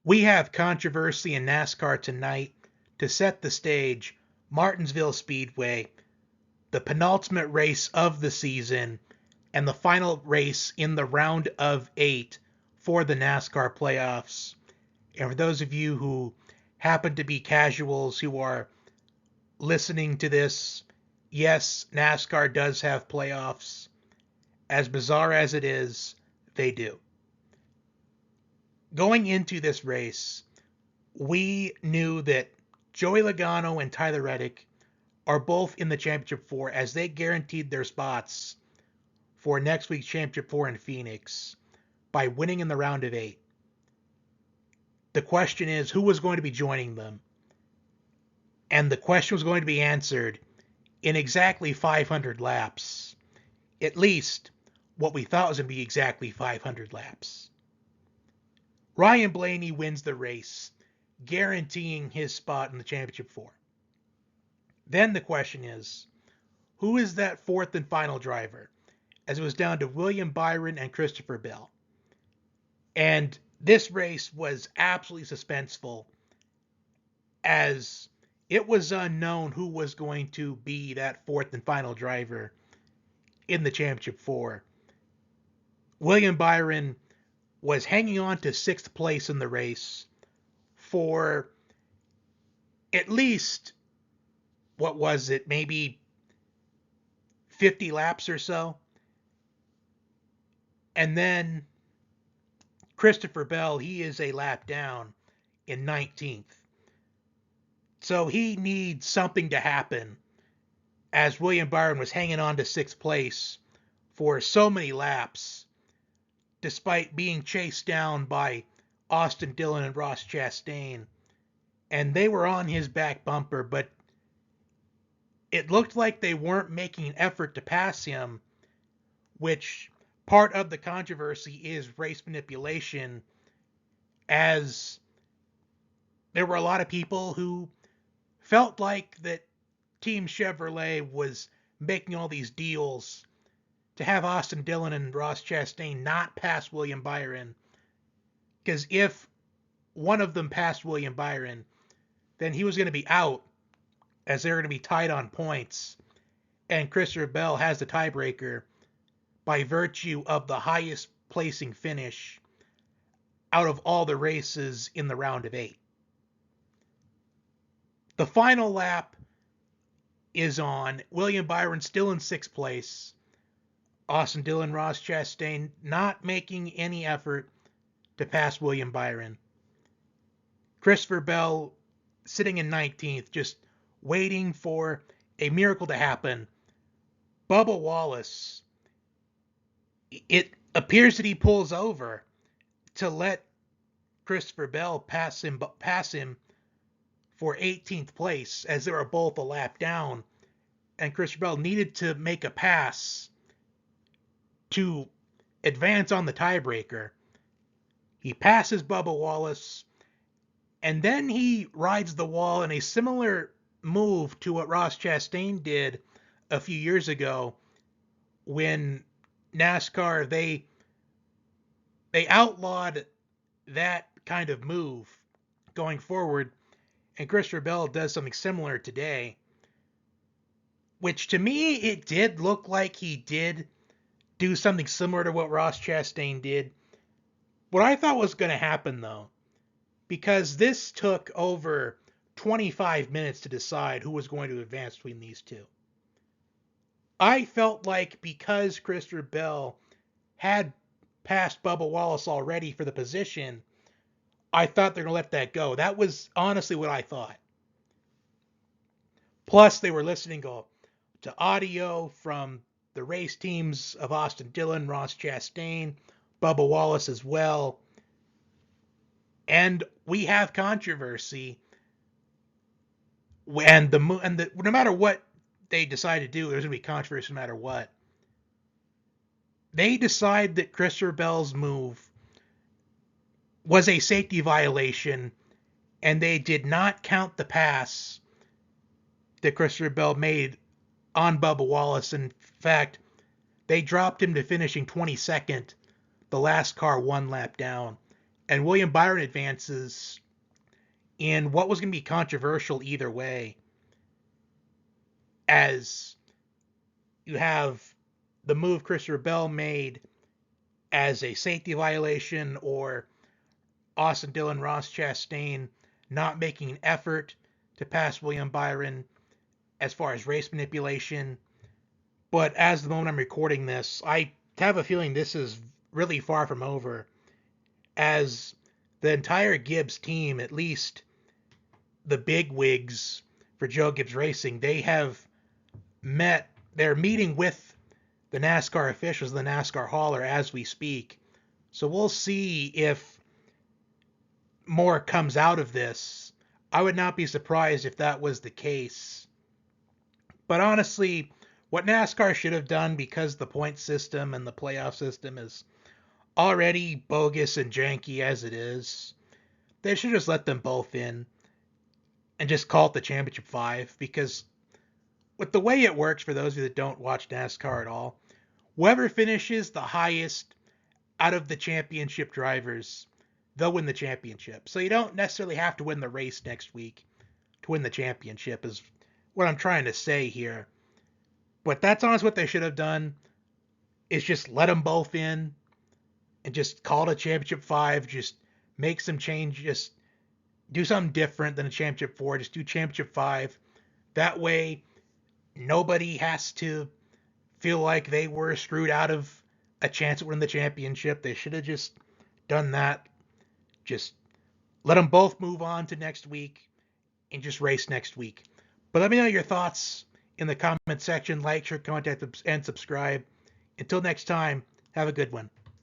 We have controversy in NASCAR tonight to set the stage. Martinsville Speedway, the penultimate race of the season, and the final race in the round of 8 for the NASCAR playoffs. And for those of you who happen to be casuals who are listening to this, yes, NASCAR does have playoffs. As bizarre as it is, they do. Going into this race, we knew that Joey Logano and Tyler Reddick are both in the Championship 4 as they guaranteed their spots for next week's Championship 4 in Phoenix by winning in the round of 8. The question is, who was going to be joining them? And the question was going to be answered in exactly 500 laps. At least what we thought was going to be exactly 500 laps. Ryan Blaney wins the race, guaranteeing his spot in the Championship 4. Then the question is, who is that fourth and final driver? As it was down to William Byron and Christopher Bell. And this race was absolutely suspenseful, as it was unknown who was going to be that fourth and final driver in the Championship 4. William Byron was hanging on to 6th place in the race for at least, what was it, maybe 50 laps or so. And then Christopher Bell, he is a lap down in 19th. So he needs something to happen, as William Byron was hanging on to 6th place for so many laps, despite being chased down by Austin Dillon and Ross Chastain. And they were on his back bumper, but it looked like they weren't making an effort to pass him, which part of the controversy is race manipulation, as there were a lot of people who felt like that Team Chevrolet was making all these deals to have Austin Dillon and Ross Chastain not pass William Byron, because if one of them passed William Byron, then he was going to be out, as they're going to be tied on points, and Christopher Bell has the tiebreaker by virtue of the highest placing finish out of all the races in the round of 8. The final lap is on. William Byron still in 6th place. Austin Dillon, Ross Chastain not making any effort to pass William Byron. Christopher Bell sitting in 19th, just waiting for a miracle to happen. Bubba Wallace, it appears that he pulls over to let Christopher Bell pass him for 18th place, as they were both a lap down, and Christopher Bell needed to make a pass to advance on the tiebreaker. He passes Bubba Wallace, and then he rides the wall in a similar move to what Ross Chastain did a few years ago when NASCAR, they outlawed that kind of move going forward, and Christopher Bell does something similar today, which to me, it did look like he did do something similar to what Ross Chastain did. What I thought was going to happen, though, because this took over 25 minutes to decide who was going to advance between these two, I felt like because Christopher Bell had passed Bubba Wallace already for the position, I thought they're going to let that go. That was honestly what I thought. Plus, they were listening to audio from the race teams of Austin Dillon, Ross Chastain, Bubba Wallace as well. And we have controversy. And no matter what they decide to do, there's going to be controversy no matter what. They decide that Christopher Bell's move was a safety violation, and they did not count the pass that Christopher Bell made on Bubba Wallace. In fact, they dropped him to finishing 22nd, the last car one lap down, and William Byron advances in what was going to be controversial either way, as you have the move Christopher Bell made as a safety violation, or Austin Dillon, Ross Chastain not making an effort to pass William Byron as far as race manipulation. But as the moment I'm recording this, I have a feeling this is really far from over, as the entire Gibbs team, at least the big wigs for Joe Gibbs Racing, they're meeting with the NASCAR officials, the NASCAR hauler, as we speak. So we'll see if more comes out of this. I would not be surprised if that was the case. But honestly, what NASCAR should have done, because the point system and the playoff system is already bogus and janky as it is, they should just let them both in and just call it the Championship 5, because with the way it works, for those of you that don't watch NASCAR at all, whoever finishes the highest out of the championship drivers, they'll win the championship. So you don't necessarily have to win the race next week to win the championship, is what I'm trying to say here. But that's honestly what they should have done, is just let them both in and just call it a Championship 5. Just make some change. Just do something different than a Championship 4. Just do Championship 5. That way, nobody has to feel like they were screwed out of a chance at winning the championship. They should have just done that. Just let them both move on to next week and just race next week. But let me know your thoughts in the comment section. Like, share, comment, and subscribe. Until next time, have a good one.